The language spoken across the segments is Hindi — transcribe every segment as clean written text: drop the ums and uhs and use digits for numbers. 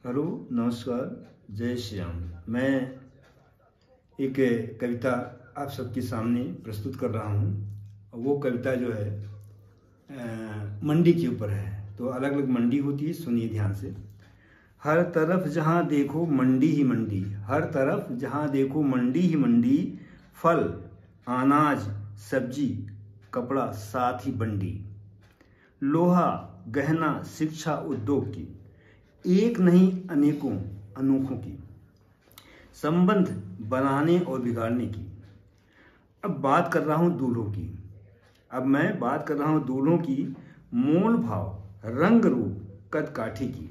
हेलो, नमस्कार, जय श्री राम। मैं एक कविता आप सबके सामने प्रस्तुत कर रहा हूँ। वो कविता जो है मंडी के ऊपर है। तो अलग अलग मंडी होती है, सुनिए ध्यान से। हर तरफ जहाँ देखो मंडी ही मंडी, हर तरफ जहाँ देखो मंडी ही मंडी, फल अनाज सब्जी कपड़ा साथ ही बंडी, लोहा गहना शिक्षा उद्योग की, एक नहीं अनेकों अनोखों की, संबंध बनाने और बिगाड़ने की। अब बात कर रहा हूँ दूल्हों की। अब मैं बात कर रहा हूँ दूल्हों की, मोल भाव रंग रूप कद काठी की,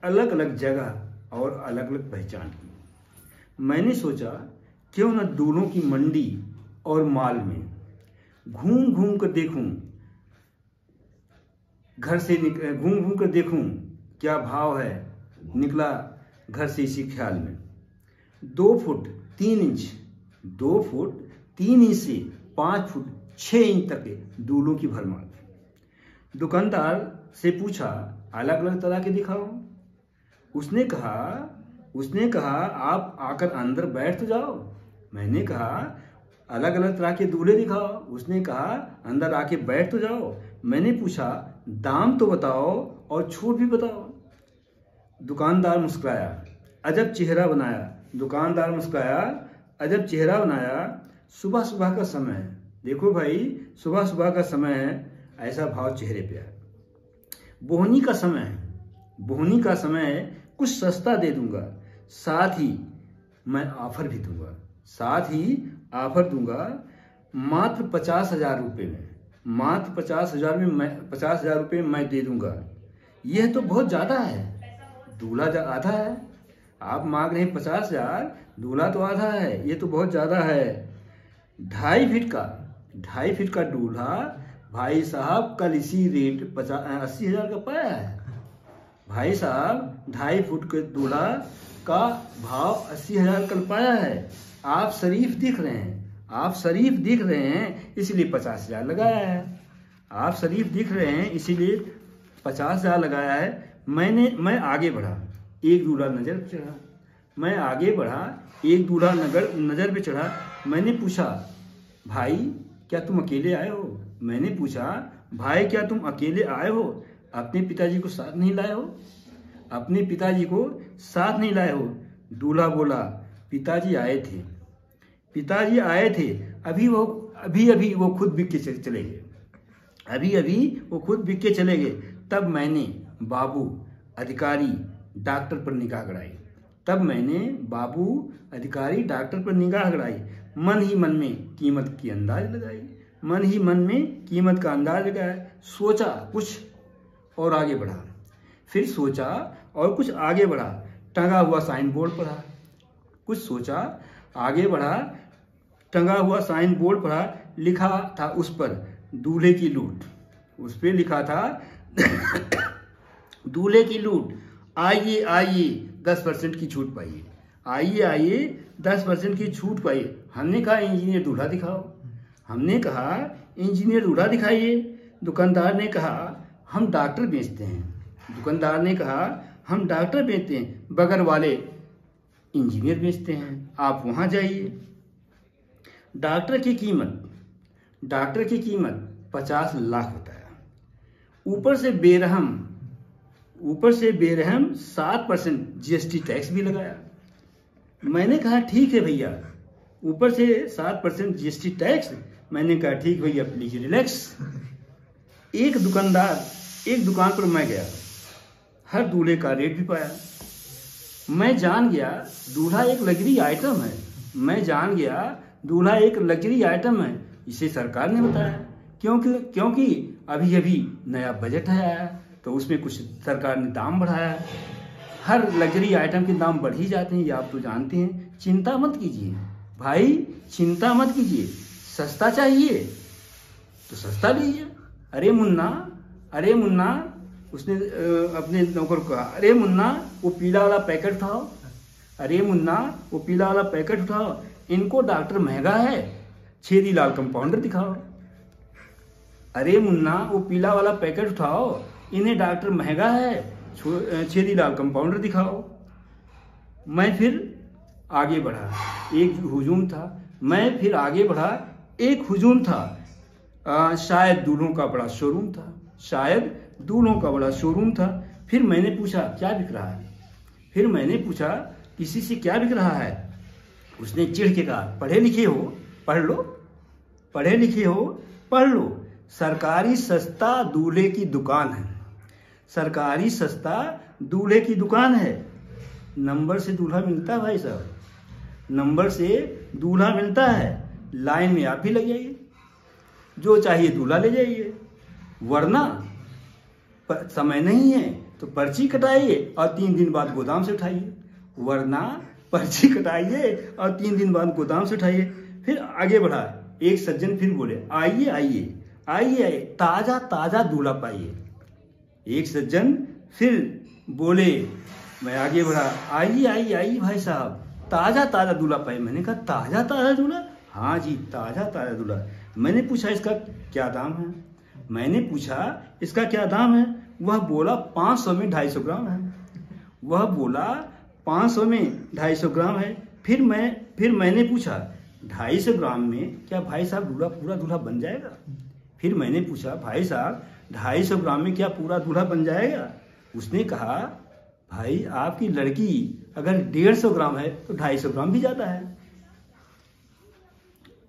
अलग अलग जगह और अलग अलग पहचान की। मैंने सोचा क्यों न दूल्हों की मंडी और माल में घूम घूम कर देखूं, घर से घूम घूम कर देखूं क्या भाव है, निकला घर से इसी ख्याल में। 2 फुट 3 इंच, 2 फुट 3 इंच से 5 फुट 6 इंच तक के दूल्हों की भरमार। दुकानदार से पूछा अलग अलग तरह के दिखाओ। उसने कहा आप आकर अंदर बैठ तो जाओ। मैंने कहा अलग अलग तरह के दूल्हे दिखाओ। उसने कहा अंदर आके बैठ तो जाओ। मैंने पूछा दाम तो बताओ और छूट भी बताओ। दुकानदार मुस्कुराया अजब चेहरा बनाया। दुकानदार मुस्कुराया अजब चेहरा बनाया। सुबह सुबह का समय है, देखो भाई सुबह सुबह का समय है, ऐसा भाव चेहरे पे है। बोहनी का समय है, बोहनी का समय है, कुछ सस्ता दे दूंगा, साथ ही मैं ऑफर भी दूंगा, साथ ही ऑफर दूंगा। मात्र 50,000 रुपये में, मात्र 50,000 में मैं 50,000 रुपये मैं दे दूंगा। यह तो बहुत ज़्यादा है, दूल्हा आधा है। आप मांग रहे हैं 50,000, दूल्हा तो आधा है, ये तो बहुत ज़्यादा है। 2.5 फीट का दूल्हा भाई साहब कल इसी रेट 80,000 का पाया है। भाई साहब 2.5 फुट के दूल्हा का भाव 80,000 कल पाया है। आप शरीफ दिख रहे हैं, आप शरीफ दिख रहे हैं इसलिए 50,000 लगाया है। आप शरीफ दिख रहे हैं इसीलिए 50,000 लगाया है। मैं आगे बढ़ा, एक दूल्हा नजर पे चढ़ा। मैं आगे बढ़ा, एक दूल्हा नजर पे चढ़ा। मैंने पूछा भाई क्या तुम अकेले आए हो? मैंने पूछा भाई क्या तुम अकेले आए हो? अपने पिताजी को साथ नहीं लाए हो? अपने पिताजी को साथ नहीं लाए हो? दूल्हा बोला पिताजी आए थे, पिताजी आए थे, अभी वो खुद बिक के चले गए, अभी वो खुद बिक के चले गए। तब मैंने बाबू अधिकारी डॉक्टर पर निगाह गड़ाई, तब मैंने बाबू अधिकारी डॉक्टर पर निगाह गड़ाई। मन ही मन में कीमत की अंदाज लगाई, मन ही मन में कीमत का अंदाज लगाया। सोचा कुछ और आगे बढ़ा, फिर सोचा और कुछ आगे बढ़ा, टंगा हुआ साइन बोर्ड पढ़ा। कुछ सोचा आगे बढ़ा, टंगा हुआ साइन बोर्ड पढ़ा। लिखा था उस पर दूल्हे की लूट, उस पर लिखा था दूल्हे की लूट। आइए आइए 10% की छूट पाइए, आइए आइए 10% की छूट पाइए। हमने कहा इंजीनियर दूल्हा दिखाओ, हमने कहा इंजीनियर दूल्हा दिखाइए। दुकानदार ने कहा हम डॉक्टर बेचते हैं, दुकानदार ने कहा हम डॉक्टर बेचते हैं, बगल वाले इंजीनियर बेचते हैं, आप वहाँ जाइए। डॉक्टर की कीमत 50 लाख बताया। ऊपर से बेरहम 7% GST टैक्स भी लगाया। मैंने कहा ठीक है भैया, ऊपर से 7% GST टैक्स। मैंने कहा ठीक भैया प्लीज रिलैक्स। एक दुकान पर मैं गया, हर दूल्हे का रेट भी पाया। मैं जान गया दूल्हा एक लग्जरी आइटम है, मैं जान गया दूल्हा एक लग्जरी आइटम है। इसे सरकार ने बताया, क्योंकि अभी नया बजट आया तो उसमें कुछ सरकार ने दाम बढ़ाया। हर लग्जरी आइटम के दाम बढ़ ही जाते हैं, ये आप तो जानते हैं। चिंता मत कीजिए भाई, चिंता मत कीजिए, सस्ता चाहिए तो सस्ता लीजिए। अरे मुन्ना, उसने अपने नौकर को कहा अरे मुन्ना वो पीला वाला पैकेट उठाओ, अरे मुन्ना वो पीला वाला पैकेट उठाओ। इनको डॉक्टर महंगा है, छेदी लाल कंपाउंडर दिखाओ। अरे मुन्ना वो पीला वाला पैकेट उठाओ, इन्हें डॉक्टर महंगा है, छेदीलाल कंपाउंडर दिखाओ। मैं फिर आगे बढ़ा, एक हुजूम था, मैं फिर आगे बढ़ा, एक हुजूम था, शायद दूल्हों का बड़ा शोरूम था, शायद दूल्हों का बड़ा शोरूम था। फिर मैंने पूछा क्या बिक रहा है, फिर मैंने पूछा किसी से क्या बिक रहा है। उसने चिढ़ के कहा पढ़े लिखे हो पढ़ लो, पढ़े लिखे हो पढ़ लो, सरकारी सस्ता दूल्हे की दुकान है, सरकारी सस्ता दूल्हे की दुकान है। नंबर से दूल्हा मिलता है भाई साहब, नंबर से दूल्हा मिलता है। लाइन में आप ही लग जाइए, जो चाहिए दूल्हा ले जाइए, वरना समय नहीं है तो पर्ची कटाइए और 3 दिन बाद गोदाम से उठाइए, वरना पर्ची कटाइए और 3 दिन बाद गोदाम से उठाइए। फिर आगे बढ़ा, एक सज्जन फिर बोले आइए आइए आइए आइए, ताजा ताजा दूल्हा पाइए। एक सज्जन फिर बोले, मैं आगे बढ़ा, आइए आइए आइए भाई साहब, ताजा ताजा दूल्हा पाइए। मैंने कहा ताजा ताजा दूल्हा? हाँ जी ताजा ताजा दूल्हा। मैंने पूछा इसका क्या दाम है, मैंने पूछा इसका क्या दाम है। वह बोला 500 में 250 ग्राम है, वह बोला 500 में 250 ग्राम है। फिर मैंने पूछा 250 ग्राम में क्या भाई साहब दूल्हा पूरा दूल्हा बन जाएगा? फिर मैंने पूछा भाई साहब 250 ग्राम में क्या पूरा दूल्हा बन जाएगा? उसने कहा भाई आपकी लड़की अगर 150 ग्राम है तो 250 ग्राम भी ज़्यादा है।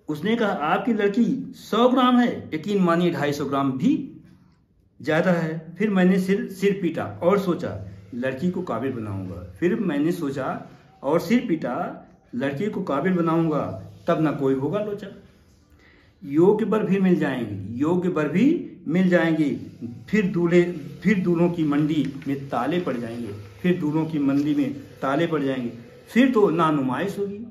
उसने कहा आपकी लड़की 100 ग्राम है, यकीन मानिए 250 ग्राम भी ज़्यादा है। फिर मैंने सिर पीटा और सोचा लड़की को काबिल बनाऊंगा। फिर मैंने सोचा और सिर पीटा, लड़की को काबिल बनाऊंगा तब ना कोई होगा लोचा। योग्य वर भी मिल जाएंगे, योग्य वर भी मिल जाएंगे। फिर दूल्हों की मंडी में ताले पड़ जाएंगे, फिर दूल्हों की मंडी में ताले पड़ जाएंगे। फिर तो ना नुमाइश होगी,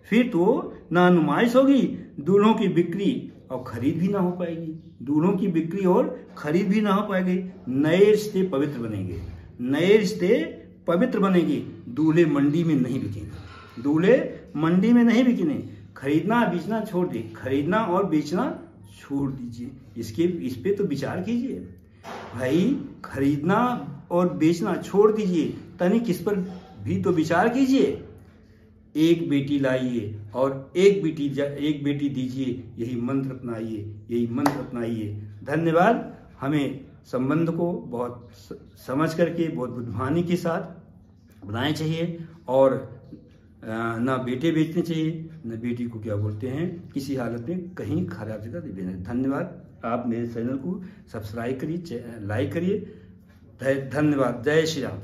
फिर तो ना नुमाइश होगी, दूल्हों की बिक्री और खरीद भी ना हो पाएगी, दूल्हों की बिक्री और खरीद भी ना हो पाएगी। नए रिश्ते पवित्र बनेंगे, नए रिश्ते पवित्र बनेंगे। दूल्हे मंडी में नहीं बिकेंगे, दूल्हे मंडी में नहीं बिकेंगे। खरीदना बेचना छोड़ दे, खरीदना और बेचना छोड़ दीजिए, इस पे तो विचार कीजिए भाई। खरीदना और बेचना छोड़ दीजिए, तनिक इस पर भी तो विचार कीजिए। एक बेटी लाइए और एक बेटी दीजिए, यही मंत्र अपनाइए, यही मंत्र अपनाइए। धन्यवाद। हमें संबंध को बहुत समझ करके, बहुत बुद्धिमानी के साथ बनाना चाहिए और ना बेटे बेचने चाहिए, न बेटी को क्या बोलते हैं किसी हालत में कहीं खराब जगह दे देना। धन्यवाद। आप मेरे चैनल को सब्सक्राइब करिए, लाइक करिए। धन्यवाद। जय श्री राम।